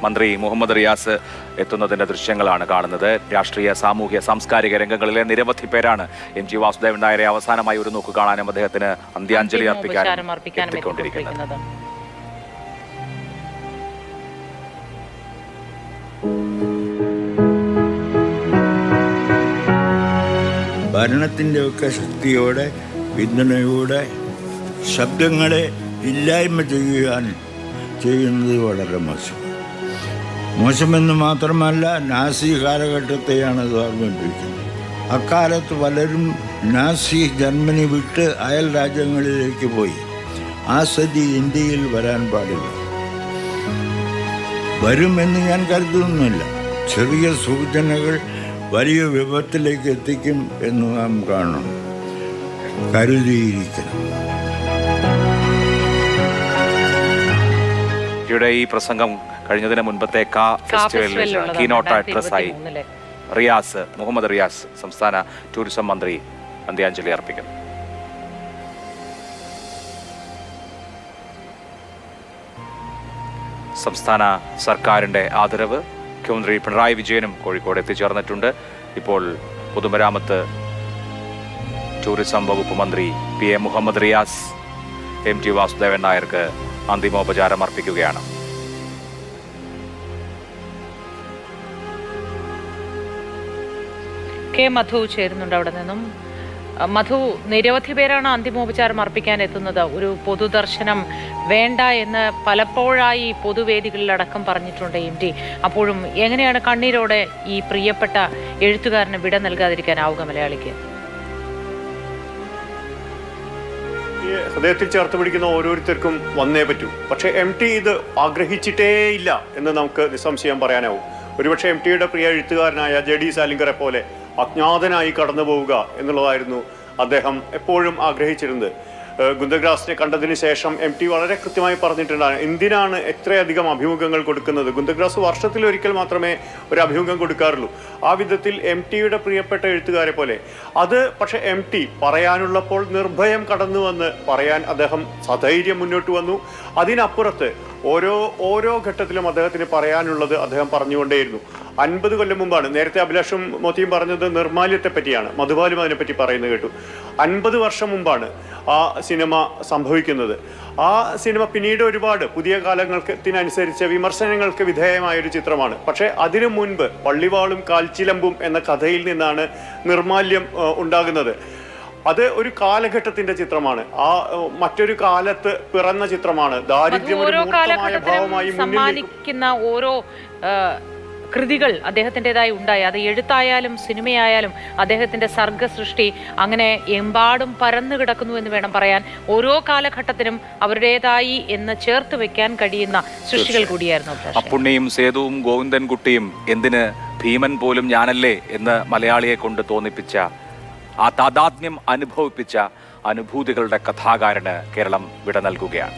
മന്ത്രി മുഹമ്മദ് റിയാസ് എത്തുന്നതിന്റെ ദൃശ്യങ്ങളാണ് കാണുന്നത്. രാഷ്ട്രീയ, സാമൂഹ്യ, സാംസ്കാരിക രംഗങ്ങളിലെ നിരവധി പേരാണ് എം.ടി. വാസുദേവൻ നായരെ അവസാനമായി ഒരു നോക്ക് കാണാനും അദ്ദേഹത്തിന് അന്ത്യാഞ്ജലി അർപ്പിക്കാനും എത്തിക്കൊണ്ടിരിക്കുന്നത്. ഭരണത്തിൻ്റെയൊക്കെ ശക്തിയോടെ, പിന്തുണയോടെ ശബ്ദങ്ങളെ ഇല്ലായ്മ ചെയ്യുന്നത് വളരെ മോശമെന്ന് മാത്രമല്ല, നാസി കാലഘട്ടത്തെയാണ് അത് ഓർമ്മിപ്പിക്കുന്നത്. അക്കാലത്ത് പലരും നാസി ജർമ്മനി വിട്ട് അയൽ രാജ്യങ്ങളിലേക്ക് പോയി. ആ സ്ഥിതി ഇന്ത്യയിൽ വരാൻ പാടില്ല. വരുമെന്ന് ഞാൻ കരുതുന്നില്ല. ചെറിയ സൂചനകൾ വലിയ വിപത്തിലേക്ക് എത്തിക്കും എന്ന് നാം കാണണം, കരുതിയിരിക്കണം. ഈ പ്രസംഗം കഴിഞ്ഞതിന് മുൻപത്തെ ഫെസ്റ്റിവലിൽ കീനോട്ട് അഡ്രസ്സായി മുഹമ്മദ് റിയാസ് സംസ്ഥാന ടൂറിസം മന്ത്രി അന്ത്യാഞ്ജലി അർപ്പിക്കുന്നു. സംസ്ഥാന സർക്കാരിന്റെ ആദരവ് മുഖ്യമന്ത്രി പിണറായി വിജയനും കോഴിക്കോട് എത്തിച്ചേർന്നിട്ടുണ്ട്. ഇപ്പോൾ പൊതുമരാമത്ത് ടൂറിസം വകുപ്പ് മന്ത്രി പി.എ. മുഹമ്മദ് റിയാസ് എം.ടി. വാസുദേവൻ നായർക്ക് അന്തിമോപചാരം അർപ്പിക്കുകയാണ്. കെ മധു ചേരുന്നുണ്ട് അവിടെ നിന്നും. മധു, നിരവധി പേരാണ് അന്തിമോപചാരം അർപ്പിക്കാൻ എത്തുന്നത്. ഒരു പൊതുദർശനം വേണ്ട എന്ന് പലപ്പോഴായി പൊതുവേദികളിലടക്കം പറഞ്ഞിട്ടുണ്ട് എം.ടി. അപ്പോഴും എങ്ങനെയാണ് കണ്ണീരോടെ ഈ പ്രിയപ്പെട്ട എഴുത്തുകാരന് വിട നൽകാതിരിക്കാനാവുക മലയാളിക്ക്? ഹൃദയത്തിൽ ചേർത്ത് പിടിക്കുന്ന ഓരോരുത്തർക്കും വന്നേ പറ്റൂ. പക്ഷേ എം.ടി. ഇത് ആഗ്രഹിച്ചിട്ടേയില്ല എന്ന് നമുക്ക് നിസ്സംശയം പറയാനാവും. ഒരുപക്ഷെ എം.ടിയുടെ പ്രിയ എഴുത്തുകാരനായ ജെ.ഡി. സാലിംഗറെ പോലെ അജ്ഞാതനായി കടന്നു പോവുക എന്നുള്ളതായിരുന്നു അദ്ദേഹം എപ്പോഴും ആഗ്രഹിച്ചിരുന്നത്. ഗുന്തഗ്രാസിനെ കണ്ടതിന് ശേഷം എം.ടി. വളരെ കൃത്യമായി പറഞ്ഞിട്ടുണ്ടാണ്, എന്തിനാണ് എത്രയധികം അഭിമുഖങ്ങൾ കൊടുക്കുന്നത്? ഗുന്തഗ്രാസ് വർഷത്തിലൊരിക്കൽ മാത്രമേ ഒരു അഭിമുഖം കൊടുക്കാറുള്ളൂ. ആ വിധത്തിൽ എം.ടിയുടെ പ്രിയപ്പെട്ട എഴുത്തുകാരെ പോലെ അത് പക്ഷേ എം.ടി. പറയാനുള്ളപ്പോൾ നിർഭയം കടന്നു വന്ന് പറയാൻ അദ്ദേഹം സധൈര്യം മുന്നോട്ട് വന്നു. അതിനപ്പുറത്ത് ഓരോ ഘട്ടത്തിലും അദ്ദേഹത്തിന് പറയാനുള്ളത് അദ്ദേഹം പറഞ്ഞുകൊണ്ടേയിരുന്നു. 50 കൊല്ലം മുമ്പാണ്, നേരത്തെ അഭിലാഷും മോത്തിയും പറഞ്ഞത് നിർമാല്യത്തെ പറ്റിയാണ്, മധുബാലും അതിനെപ്പറ്റി പറയുന്നത് കേട്ടു. 50 വർഷം മുമ്പാണ് ആ സിനിമ സംഭവിക്കുന്നത്. ആ സിനിമ പിന്നീട് ഒരുപാട് പുതിയ കാലങ്ങൾക്കനുസരിച്ച് വിമർശനങ്ങൾക്ക് വിധേയമായൊരു ചിത്രമാണ്. പക്ഷേ അതിനു മുൻപ് പള്ളിവാളും കാൽച്ചിലമ്പും എന്ന കഥയിൽ നിന്നാണ് നിർമാല്യം ഉണ്ടാകുന്നത്. അത് ഒരു കാലഘട്ടത്തിന്റെ ചിത്രമാണ്. ആ മറ്റൊരു കാലത്ത് പിറന്ന ചിത്രമാണ്. ദാരിദ്ര്യം ഒരു മൂർത്തമായ ഭാവമായി സമ്മാനിക്കുന്ന ഓരോ കൃതികൾ അദ്ദേഹത്തിൻ്റെതായി ഉണ്ടായി. അത് എഴുത്തായാലും സിനിമയായാലും അദ്ദേഹത്തിന്റെ സർഗസൃഷ്ടി അങ്ങനെ എമ്പാടും പരന്നു കിടക്കുന്നു എന്ന് വേണം പറയാൻ. ഓരോ കാലഘട്ടത്തിനും അവരുടേതായി എന്ന് ചേർത്ത് വെക്കാൻ കഴിയുന്ന സൃഷ്ടികൾ കൂടിയായിരുന്നു. അപ്പുണ്ണിയും സേതുവും ഗോവിന്ദൻകുട്ടിയും എന്തിന് ഭീമൻ പോലും ഞാനല്ലേ എന്ന് മലയാളിയെ കൊണ്ട് തോന്നിപ്പിച്ച, ആ താദാത്മ്യം അനുഭവിപ്പിച്ച അനുഭൂതികളുടെ കഥാകാരന് കേരളം വിട നൽകുകയാണ്.